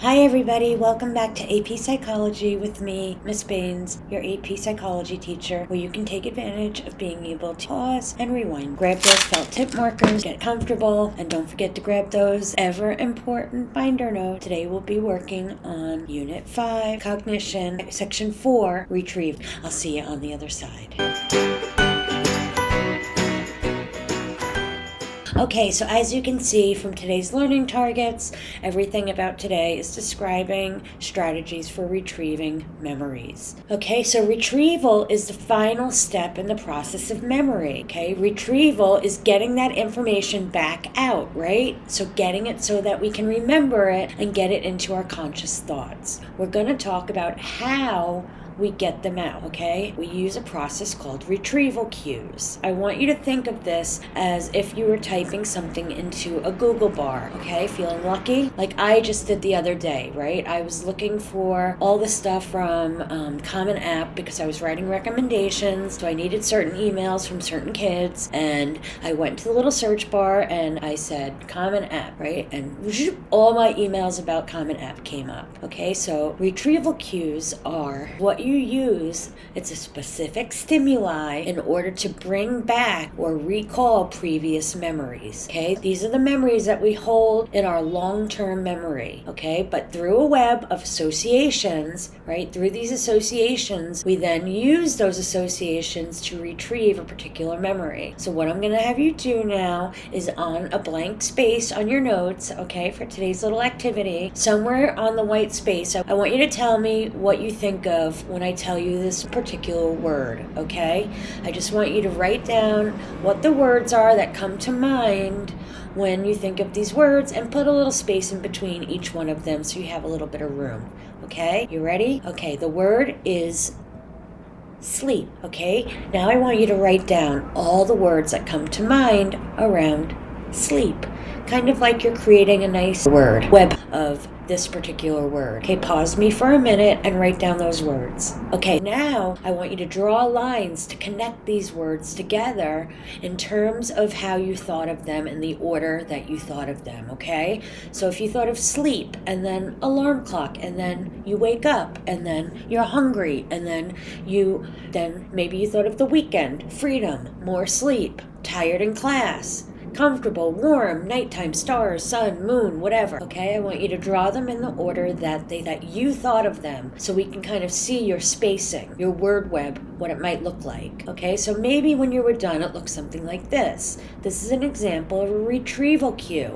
Hi everybody, welcome back to AP Psychology with me, Miss Baines, your AP Psychology teacher, where you can take advantage of being able to pause and rewind. Grab those felt tip markers, get comfortable, and don't forget to grab those ever important binder notes. Today we'll be working on Unit 5, Cognition, Section 4, Retrieval. I'll see you on the other side. Okay, so as you can see from today's learning targets, everything about today is describing strategies for retrieving memories. Okay, so retrieval is the final step in the process of memory. Okay, retrieval is getting that information back out, right? So getting it so that we can remember it and get it into our conscious thoughts. We're going to talk about how we get them out, okay? We use a process called retrieval cues. I want you to think of this as if you were typing something into a Google bar, okay? Feeling lucky? Like I just did the other day, right? I was looking for all the stuff from Common App because I was writing recommendations, so I needed certain emails from certain kids, and I went to the little search bar and I said Common App, right? And all my emails about Common App came up, okay? So retrieval cues are what you use. It's a specific stimuli in order to bring back or recall previous memories, okay? These are the memories that we hold in our long-term memory, okay? But through a web of associations, right? Through these associations, we then use those associations to retrieve a particular memory. So what I'm going to have you do now is on a blank space on your notes, okay, for today's little activity, somewhere on the white space, I want you to tell me what you think of when I tell you this particular word, okay? I just want you to write down what the words are that come to mind when you think of these words and put a little space in between each one of them so you have a little bit of room, okay? You ready? Okay, the word is sleep, okay? Now I want you to write down all the words that come to mind around sleep. Kind of like you're creating a nice word web of this particular word. Okay, pause me for a minute and write down those words. Okay, now I want you to draw lines to connect these words together in terms of how you thought of them in the order that you thought of them, okay? So if you thought of sleep and then alarm clock and then you wake up and then you're hungry and then maybe you thought of the weekend, freedom, more sleep, tired in class, comfortable, warm, nighttime, stars, sun, moon, whatever. Okay, I want you to draw them in the order that you thought of them so we can kind of see your spacing, your word web, what it might look like. Okay, so maybe when you were done, it looks something like this. This is an example of a retrieval cue.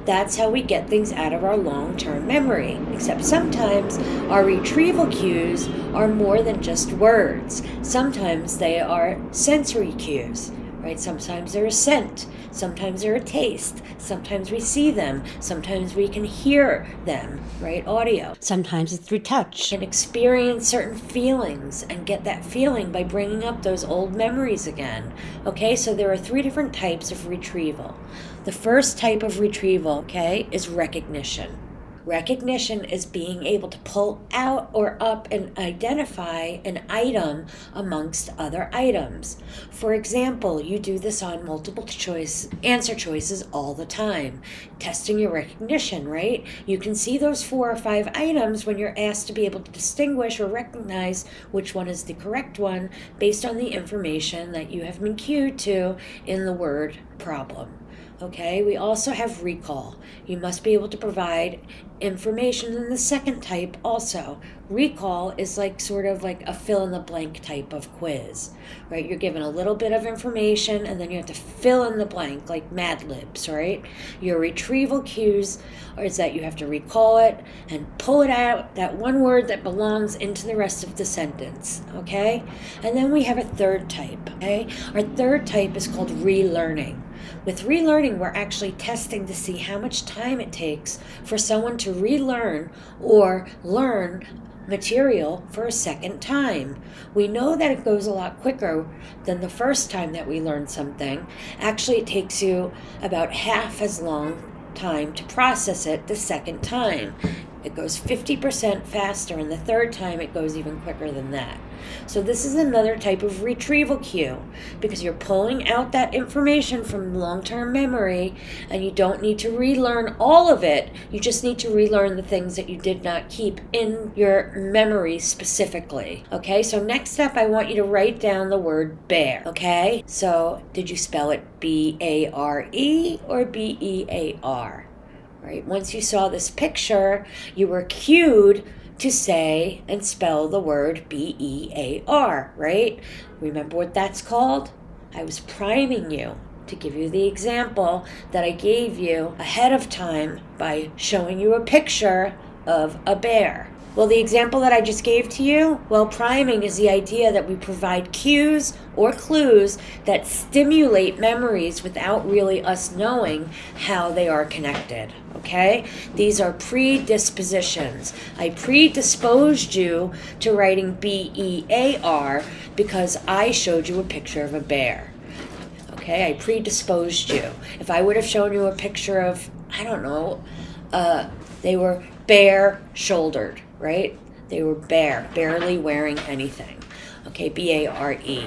That's how we get things out of our long-term memory. Except sometimes our retrieval cues are more than just words. Sometimes they are sensory cues. Right? Sometimes they're a scent, sometimes they're a taste, sometimes we see them, sometimes we can hear them, right? Audio. Sometimes it's through touch and experience certain feelings and get that feeling by bringing up those old memories again. Okay, so there are 3 different types of retrieval. The first type of retrieval, okay, is recognition. Recognition is being able to pull out or up and identify an item amongst other items. For example, you do this on multiple choice answer choices all the time, testing your recognition, right? You can see those 4 or 5 items when you're asked to be able to distinguish or recognize which one is the correct one based on the information that you have been cued to in the word problem. Okay, we also have recall. You must be able to provide information in the second type also. Recall is sort of like a fill-in-the-blank type of quiz, right? You're given a little bit of information and then you have to fill in the blank, like Mad Libs, right? Your retrieval cues is that you have to recall it and pull it out, that one word that belongs into the rest of the sentence, okay? And then we have a third type, okay? Our third type is called relearning. With relearning, we're actually testing to see how much time it takes for someone to relearn or learn material for a second time. We know that it goes a lot quicker than the first time that we learn something. Actually, it takes you about half as long time to process it the second time. it goes 50% faster, and the third time it goes even quicker than that. So this is another type of retrieval cue, because you're pulling out that information from long-term memory, and you don't need to relearn all of it. You just need to relearn the things that you did not keep in your memory specifically. Okay, so next up, I want you to write down the word bear. Okay, so did you spell it B-A-R-E or B-E-A-R? Right, once you saw this picture, you were cued to say and spell the word B-E-A-R, right? Remember what that's called? I was priming you to give you the example that I gave you ahead of time by showing you a picture of a bear. Well, the example that I just gave to you, well, priming is the idea that we provide cues or clues that stimulate memories without really us knowing how they are connected, okay? These are predispositions. I predisposed you to writing B-E-A-R because I showed you a picture of a bear, okay? I predisposed you. If I would have shown you a picture of, I don't know, they were bare-shouldered, right? They were barely wearing anything. Okay, B-A-R-E.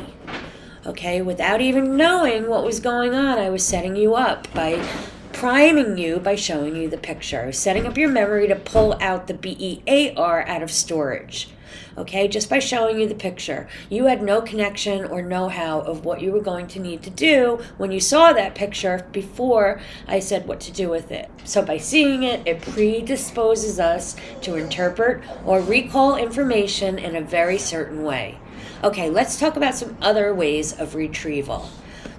Okay, without even knowing what was going on, I was setting you up by priming you by showing you the picture. I was setting up your memory to pull out the B-E-A-R out of storage. Okay, just by showing you the picture. You had no connection or know-how of what you were going to need to do when you saw that picture before I said what to do with it. So by seeing it, it predisposes us to interpret or recall information in a very certain way. Okay, let's talk about some other ways of retrieval.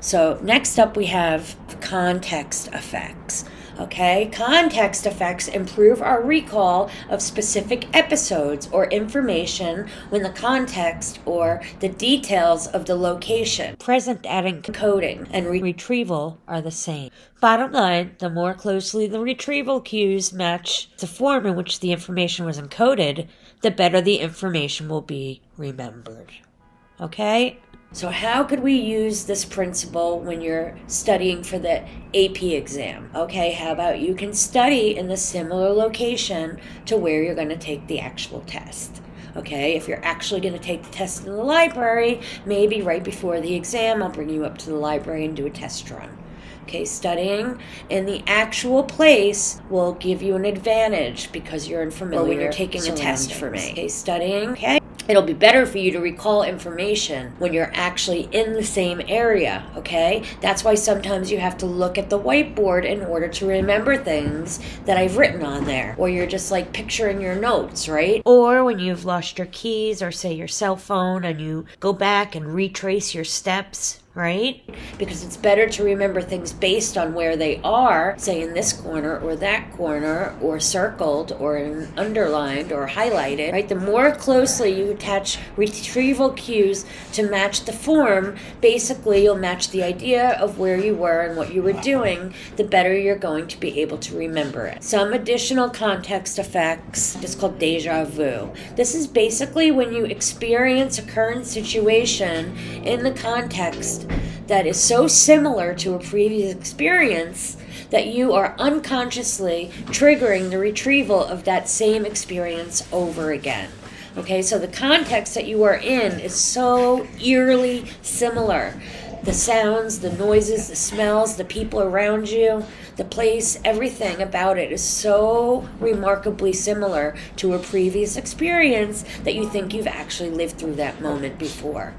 So next up we have context effects. Okay, context effects improve our recall of specific episodes or information when the context or the details of the location present at encoding and retrieval are the same. Bottom line, the more closely the retrieval cues match the form in which the information was encoded, the better the information will be remembered. Okay? So how could we use this principle when you're studying for the AP exam? Okay, how about you can study in the similar location to where you're going to take the actual test. Okay, if you're actually going to take the test in the library, maybe right before the exam, I'll bring you up to the library and do a test run. Okay, studying in the actual place will give you an advantage because you're in familiar surroundings. Or when you're taking a test for me. Okay, studying, okay? It'll be better for you to recall information when you're actually in the same area, okay? That's why sometimes you have to look at the whiteboard in order to remember things that I've written on there. Or you're just like picturing your notes, right? Or when you've lost your keys or say your cell phone and you go back and retrace your steps, right? Because it's better to remember things based on where they are, say in this corner or that corner, or circled or underlined or highlighted, right? The more closely you attach retrieval cues to match the form, basically you'll match the idea of where you were and what you were doing, the better you're going to be able to remember it. Some additional context effects is called Deja Vu. This is basically when you experience a current situation in the context that is so similar to a previous experience that you are unconsciously triggering the retrieval of that same experience over again. Okay, so the context that you are in is so eerily similar. The sounds, the noises, the smells, the people around you, the place, everything about it is so remarkably similar to a previous experience that you think you've actually lived through that moment before.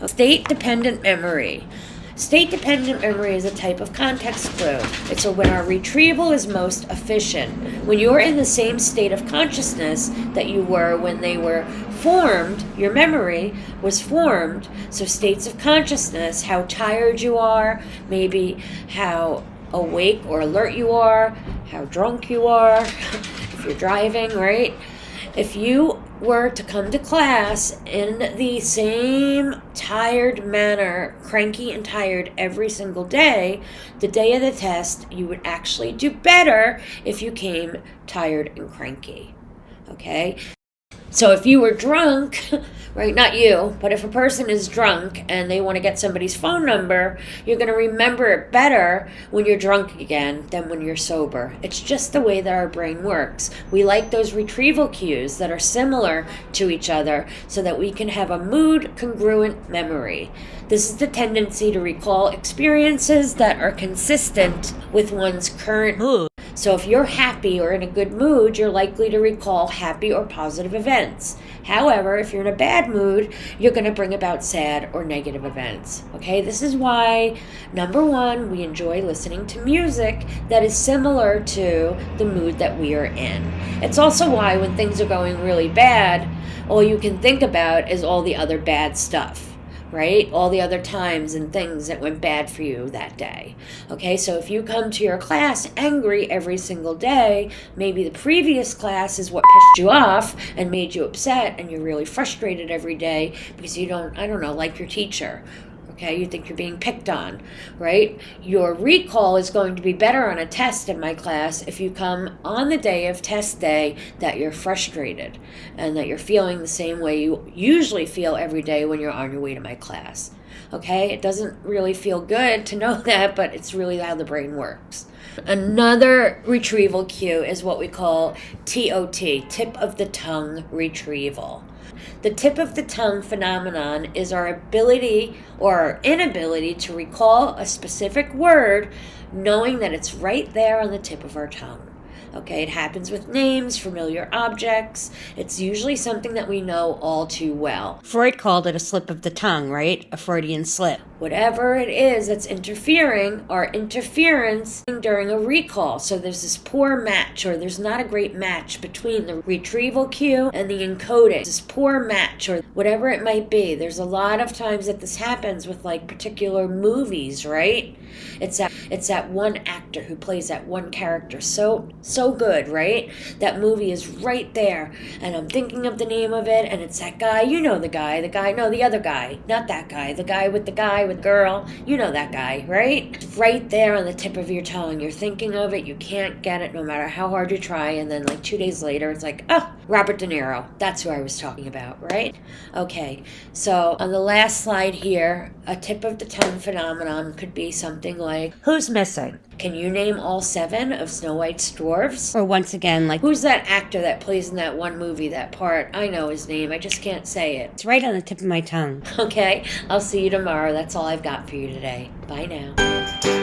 State-dependent memory. State-dependent memory is a type of context clue. It's when our retrieval is most efficient. When you're in the same state of consciousness that you were when they were formed, your memory was formed. So states of consciousness, how tired you are, maybe how awake or alert you are, how drunk you are, if you're driving, right? If you were to come to class in the same tired manner, cranky and tired every single day, the day of the test, you would actually do better if you came tired and cranky, okay? So if you were drunk, right, not you, but if a person is drunk and they want to get somebody's phone number, you're going to remember it better when you're drunk again than when you're sober. It's just the way that our brain works. We like those retrieval cues that are similar to each other so that we can have a mood-congruent memory. This is the tendency to recall experiences that are consistent with one's current mood. So if you're happy or in a good mood, you're likely to recall happy or positive events. However, if you're in a bad mood, you're going to bring about sad or negative events. Okay, this is why, number one, we enjoy listening to music that is similar to the mood that we are in. It's also why when things are going really bad, all you can think about is all the other bad stuff. Right? All the other times and things that went bad for you that day. Okay, so if you come to your class angry every single day, maybe the previous class is what pissed you off and made you upset, and you're really frustrated every day because you don't, like your teacher. Okay, you think you're being picked on, right? Your recall is going to be better on a test in my class if you come on the day of test day that you're frustrated and that you're feeling the same way you usually feel every day when you're on your way to my class. Okay, it doesn't really feel good to know that, but it's really how the brain works. Another retrieval cue is what we call TOT, tip of the tongue retrieval. The tip of the tongue phenomenon is our ability or our inability to recall a specific word knowing that it's right there on the tip of our tongue. Okay, it happens with names, familiar objects. It's usually something that we know all too well. Freud called it a slip of the tongue, right? A Freudian slip. Whatever it is that's interfering or interference during a recall. So there's this poor match, or there's not a great match between the retrieval cue and the encoding. This poor match, or whatever it might be. There's a lot of times that this happens with like particular movies, right? It's that one actor who plays that one character so good, right? That movie is right there, and I'm thinking of the name of it, and it's that guy, the guy, no, the other guy, not that guy, the guy with girl, that guy, right? It's right there on the tip of your tongue. You're thinking of it, you can't get it no matter how hard you try, and then like 2 days later, it's like, oh, Robert De Niro, that's who I was talking about, right? Okay, so on the last slide here, a tip of the tongue phenomenon could be something like, who's missing? Can you name all 7 of Snow White's dwarfs? Or once again, like, who's that actor that plays in that one movie, that part? I know his name, I just can't say it. It's right on the tip of my tongue. Okay, I'll see you tomorrow. That's all I've got for you today. Bye now.